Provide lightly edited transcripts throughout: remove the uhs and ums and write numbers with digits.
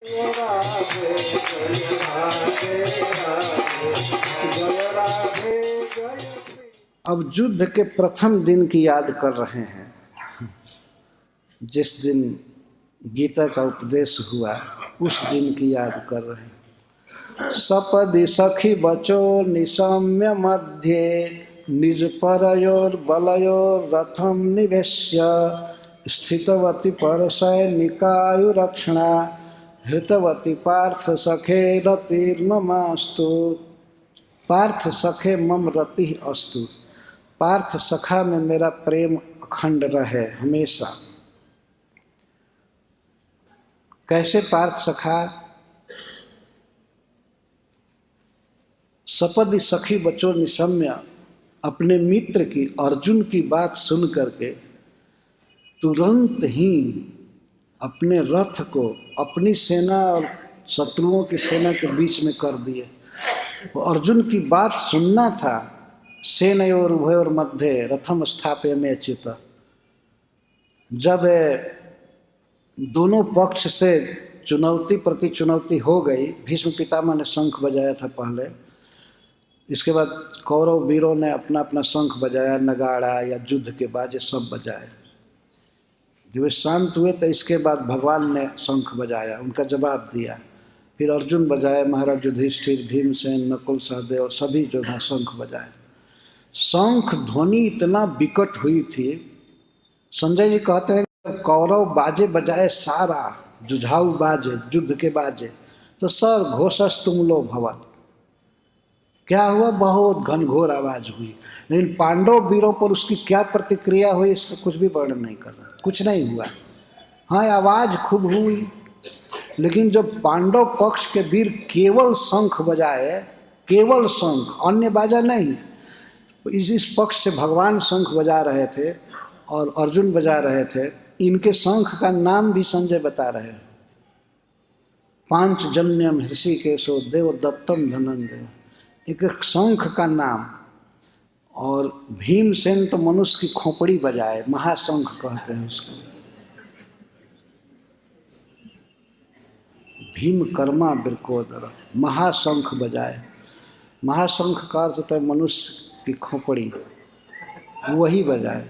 अब युद्ध के प्रथम दिन की याद कर रहे हैं, जिस दिन गीता का उपदेश हुआ उस दिन की याद कर रहे हैं। सपदि सखी बचो निशम्य मध्ये निज परयोर बलयोर रथम निवेश्य स्थितवती परसैनिकायुरक्षणा हृतवती पार्थ सखे रतिर्ममास्तु। पार्थ सखे मम रति अस्तु। पार्थ सखा में मेरा प्रेम अखंड रहे हमेशा। कैसे पार्थ सखा? सपदि सखी बचो निशम्य, अपने मित्र की अर्जुन की बात सुन करके तुरंत ही अपने रथ को अपनी सेना और शत्रुओं की सेना के बीच में कर दिए। अर्जुन की बात सुनना था। सेनयोर उभयोर मध्ये रथम स्थापयाम्यच्युत। जब दोनों पक्ष से चुनौती प्रति चुनौती हो गई, भीष्म पितामह ने शंख बजाया था पहले, इसके बाद कौरव वीरों ने अपना अपना शंख बजाया, नगाड़ा या युद्ध के बाजे सब बजाए। जब वे शांत हुए तो इसके बाद भगवान ने शंख बजाया, उनका जवाब दिया। फिर अर्जुन बजाए, महाराज युधिष्ठिर, भीमसेन, नकुल, सहदेव और सभी योद्धा शंख बजाए। शंख ध्वनि इतना विकट हुई थी, संजय जी कहते हैं कौरव बाजे बजाए सारा, जुझाऊ बाजे, युद्ध के बाजे, तो सर घोषस्तुमुलो भवत्। क्या हुआ? बहुत घनघोर आवाज हुई, लेकिन पांडव वीरों पर उसकी क्या प्रतिक्रिया हुई इसका कुछ भी वर्णन नहीं कर रहा। कुछ नहीं हुआ। हाँ, आवाज खूब हुई, लेकिन जब पांडव पक्ष के वीर केवल शंख बजाए, केवल शंख, अन्य बाजा नहीं, इस पक्ष से भगवान शंख बजा रहे थे और अर्जुन बजा रहे थे। इनके शंख का नाम भी संजय बता रहे हैं, पांचजन्यम ऋषिकेशो देवदत्तम धनंजय, एक शंख का नाम। और भीमसेन तो मनुष्य की खोपड़ी बजाए, महाशंख कहते हैं उसको। भीम कर्मा बिरकोदर, महाशंख बजाए। महाशंख का अर्थ होता है मनुष्य की खोपड़ी, वही बजाए।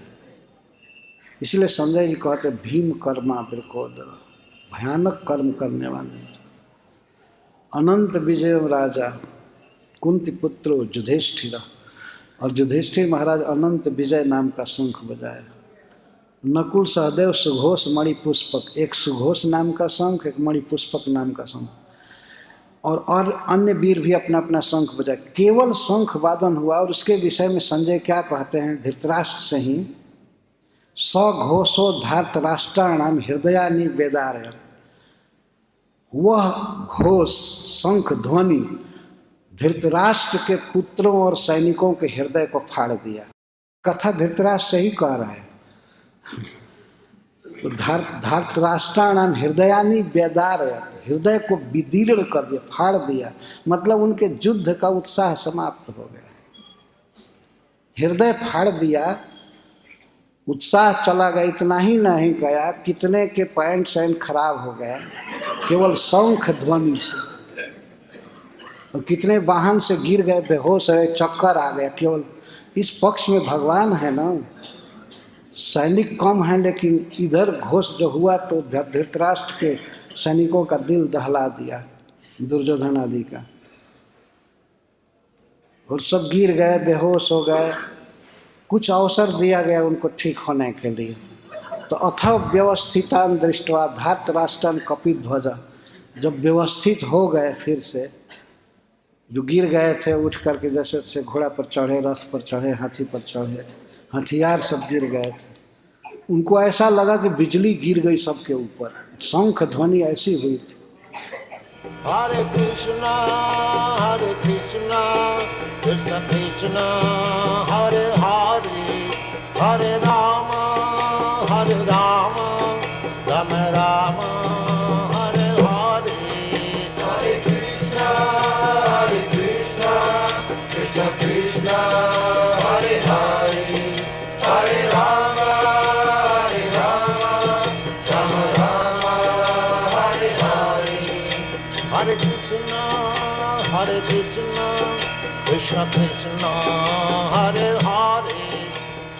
इसलिए संजय जी कहते भीम कर्मा बिरकोदर, भयानक कर्म करने वाले। अनंत विजय राजा कुंती पुत्रो युधिष्ठिर, और युधिष्ठिर महाराज अनंत विजय नाम का शंख बजाए। नकुल सहदेव सुघोष मणि पुष्पक, एक सुघोष नाम का शंख, एक मणि पुष्पक नाम का शंख, और अन्य वीर भी अपना अपना शंख बजाए। केवल शंख वादन हुआ। और उसके विषय में संजय क्या कहते हैं? धृतराष्ट्र से ही सघोषो धार्तराष्ट्राणाम हृदयानि वेदारयत्। वह घोष, शंख ध्वनि धृतराष्ट्र के पुत्रों और सैनिकों के हृदय को फाड़ दिया। कथा धृतराष्ट्र से ही कह रहा है। धार्तराष्ट्राणाम हृदयानि वेदारयत्, हृदय को विदीर्ण कर दिया, फाड़ दिया। मतलब उनके युद्ध का उत्साह समाप्त हो गया। हृदय फाड़ दिया, उत्साह चला गया। इतना ही नहीं गया, कितने के पैंट शैंट खराब हो गए केवल शंख ध्वनि से, और कितने वाहन से गिर गए, बेहोश है, चक्कर आ गया। केवल इस पक्ष में भगवान है ना, सैनिक कम हैं, लेकिन इधर घोष जो हुआ तो धृतराष्ट्र के सैनिकों का दिल दहला दिया, दुर्योधन आदि का, और सब गिर गए, बेहोश हो गए। कुछ अवसर दिया गया उनको ठीक होने के लिए। तो अथ व्यवस्थितान दृष्टवा धार्तराष्ट्रान कपिध्वज, जब व्यवस्थित हो गए फिर से, जो गिर गए थे उठ करके जैसे से घोड़ा पर चढ़े, रथ पर चढ़े, हाथी पर चढ़े, हथियार सब गिर गए थे। उनको ऐसा लगा कि बिजली गिर गई सबके ऊपर। शंख ध्वनि ऐसी हुई थी। हरे कृष्णा कृष्ण कृष्ण हरे हरे, हरे राम राम राम हरे हरे। हरे कृष्ण कृष्ण कृष्ण हरे हरे, हरे Ram Ram Ram Hare Hare. Hare Krishna, Krishna Krishna, Hare Hare,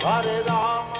Hare Rama.